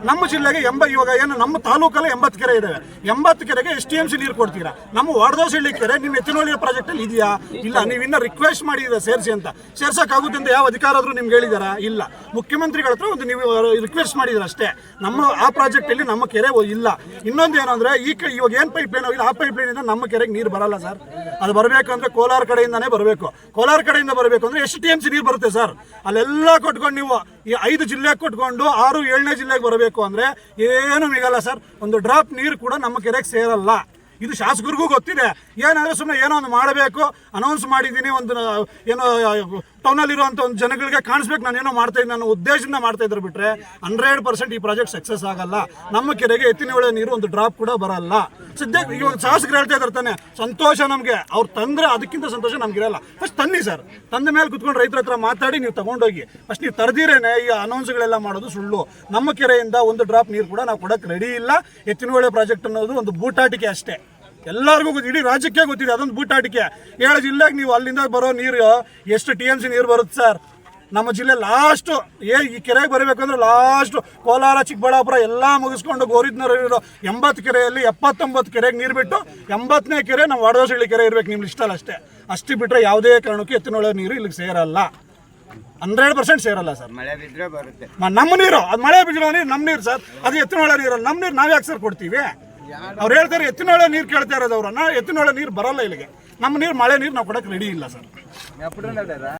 ನಮ್ಮ ಜಿಲ್ಲೆಗೆ ಇವಾಗ ಏನು ನಮ್ಮ ತಾಲೂಕಲ್ಲಿ 80 ಕೆರೆ ಇದಾವೆ, 80 ಕೆರೆಗೆ ಎಷ್ಟು TMC ನೀರು ಕೊಡ್ತೀರಾ? ನಮ್ಮ ವಾಡದೋಸಳ್ಳಿ ಕೆರೆ ನಿಮ್ಮ ಎತ್ತಿನಹೊಳೆ ಪ್ರಾಜೆಕ್ಟ್ ಅಲ್ಲಿ ಇದೆಯಾ? ಇಲ್ಲ. ನೀವು ಇನ್ನ ರಿಕ್ವೆಸ್ಟ್ ಮಾಡಿದ್ರೆ ಸೇರಿಸಿ ಅಂತ, ಸೇರ್ಸಕ್ಕಾಗುತ್ತೆ ಅಂತ ಯಾವ ಅಧಿಕಾರ ಆದ್ರೂ ನಿಮ್ಗೆ ಹೇಳಿದಾರಾ? ಇಲ್ಲ. ಮುಖ್ಯಮಂತ್ರಿಗಳ ಹತ್ರ ಒಂದು ನೀವು ರಿಕ್ವೆಸ್ಟ್ ಮಾಡಿದ್ರೆ ಅಷ್ಟೇ. ನಮ್ಮ ಆ ಪ್ರಾಜೆಕ್ಟ್ ಅಲ್ಲಿ ನಮ್ಮ ಕೆರೆ ಇಲ್ಲ. ಇನ್ನೊಂದು ಏನು ಅಂದ್ರೆ ಇವಾಗ ಏನು ಪೈಪ್ ಲೈನ್ ಹೋಗಿಲ್ಲ, ಆ ಪೈಪ್ ಲೈನ್ ಇಂದ ನಮ್ಮ ಕೆರೆಗೆ ನೀರು ಬರಲ್ಲ ಸರ್. ಅದು ಬರಬೇಕಂದ್ರೆ ಕೋಲಾರ ಕಡೆಯಿಂದಾನೇ ಬರಬೇಕು. ಕೋಲಾರ ಕಡೆಯಿಂದ ಬರಬೇಕು ಅಂದ್ರೆ ಎಷ್ಟು TMC ನೀರು ಬರುತ್ತೆ ಸರ್? ಅಲ್ಲೆಲ್ಲ ಕೊಟ್ಕೊಂಡು ನೀವು ಈ 5 ಜಿಲ್ಲೆಗೆ ಕೊಟ್ಕೊಂಡು 6, 7ನೇ ಜಿಲ್ಲೆಗೆ ಬರಬೇಕು ಅಂದ್ರೆ ಏನು ಮಿಗಲ್ಲ ಸರ್. ಒಂದು ಡ್ರಾಪ್ ನೀರು ಕೂಡ ನಮ್ಮ ಕೆರೆಗೆ ಸೇರಲ್ಲ. ಇದು ಶಾಸಕರಿಗೂ ಗೊತ್ತಿದೆ. ಏನಾದರೂ ಸುಮ್ಮನೆ ಏನೋ ಒಂದು ಮಾಡಬೇಕು, ಅನೌನ್ಸ್ ಮಾಡಿದ್ದೀನಿ, ಒಂದು ಏನೋ ಟೌನಲ್ಲಿರುವಂಥ ಒಂದು ಜನಗಳಿಗೆ ಕಾಣಿಸ್ಬೇಕು ನಾನು ಏನೋ ಮಾಡ್ತಾ ಇದ್ದೀನಿ ಅನ್ನೋ ಉದ್ದೇಶದಿಂದ ಮಾಡ್ತಾ ಇದ್ರು ಬಿಟ್ರೆ 100% ಈ ಪ್ರಾಜೆಕ್ಟ್ ಸಕ್ಸಸ್ ಆಗಲ್ಲ. ನಮ್ಮ ಕೆರೆಗೆ ಎತ್ತಿನಹೊಳೆ ನೀರು ಒಂದು ಡ್ರಾಪ್ ಕೂಡ ಬರಲ್ಲ. ಸದ್ಯಕ್ಕೆ ಇವಾಗ ಶಾಸಕರು ಹೇಳ್ತಾ ಇದ್ದಾರೆ ತಾನೆ, ಸಂತೋಷ ನಮಗೆ. ಅವ್ರು ತಂದ್ರೆ ಅದಕ್ಕಿಂತ ಸಂತೋಷ ನಮ್ಗಿರಲ್ಲ. ಫಸ್ಟ್ ತನ್ನಿ ಸರ್, ತಂದ ಮೇಲೆ ಕುತ್ಕೊಂಡು ರೈತರ ಹತ್ರ ಮಾತಾಡಿ ನೀವು ತಗೊಂಡೋಗಿ. ಫಸ್ಟ್ ನೀವು ತರದಿರೇನೆ ಈ ಅನೌನ್ಸ್ಗಳೆಲ್ಲ ಮಾಡೋದು ಸುಳ್ಳು. ನಮ್ಮ ಕೆರೆಯಿಂದ ಒಂದು ಡ್ರಾಪ್ ನೀರು ಕೂಡ ನಾವು ಕೊಡೋಕ್ಕೆ ರೆಡಿ ಇಲ್ಲ. ಎತ್ತಿನಹೊಳೆ ಪ್ರಾಜೆಕ್ಟ್ ಅನ್ನೋದು ಒಂದು ಬೂಟಾಟಿಕೆ ಅಷ್ಟೇ. ಎಲ್ಲರಿಗೂ ಗೊತ್ತು, ಇಡೀ ರಾಜ್ಯಕ್ಕೆ ಗೊತ್ತಿದೆ ಅದೊಂದು ಬೂಟಾಟಿಕೆ. 7 ಜಿಲ್ಲೆಗೆ ನೀವು ಅಲ್ಲಿಂದ ಬರೋ ನೀರು ಎಷ್ಟು TMC ನೀರು ಬರುತ್ತೆ ಸರ್? ನಮ್ಮ ಜಿಲ್ಲೆ ಲಾಸ್ಟು ಈ ಕೆರೆಗೆ ಬರಬೇಕಂದ್ರೆ ಲಾಸ್ಟು ಕೋಲಾರ, ಚಿಕ್ಕಬಳ್ಳಾಪುರ ಎಲ್ಲ ಮುಗಿಸ್ಕೊಂಡು ಗೋರಿದ್ನೂರು 80 ಕೆರೆಯಲ್ಲಿ 79 ಕೆರೆಗೆ ನೀರು ಬಿಟ್ಟು 80ನೇ ಕೆರೆ ನಮ್ಮ ವಾಡದೋಸಳ್ಳಿ ಕೆರೆ ಇರ್ಬೇಕು ನಿಮ್ಮ ಲಿಸ್ಟಲ್ಲಿ ಅಷ್ಟೇ. ಅಷ್ಟು ಬಿಟ್ಟರೆ ಯಾವುದೇ ಕಾರಣಕ್ಕೂ ಎತ್ತಿನಹೊಳೆ ನೀರು ಇಲ್ಲಿಗೆ ಸೇರಲ್ಲ. 100% ಸೇರಲ್ಲ ಸರ್. ಮಳೆ ಬಿದ್ದರೆ ಬರುತ್ತೆ. ನಮ್ಮ ನೀರು ಅದು ಮಳೆ ಬಿದ್ದಿರೋ ನೀರು ನಮ್ಮ ನೀರು ಸರ್. ಅದು ಎತ್ತಿನಹೊಳೆ ನೀರಲ್ಲ. ನಮ್ಮ ನೀರು ನಾವು ಯಾಕೆ ಸರ್ ಕೊಡ್ತೀವಿ? ಅವ್ರು ಹೇಳ್ತಾರೆ ಎತ್ತಿನಹೊಳೆ ನೀರು ಕೇಳ್ತಾ ಇರೋದು ಅವ್ರನ್ನ. ಎತ್ತಿನಹೊಳೆ ನೀರು ಬರಲ್ಲ ಇಲ್ಲಿಗೆ. ನಮ್ಮ ನೀರು ಮಳೆ ನೀರು ನಾವು ಕೊಡೋಕೆ ರೆಡಿ ಇಲ್ಲ ಸರ್.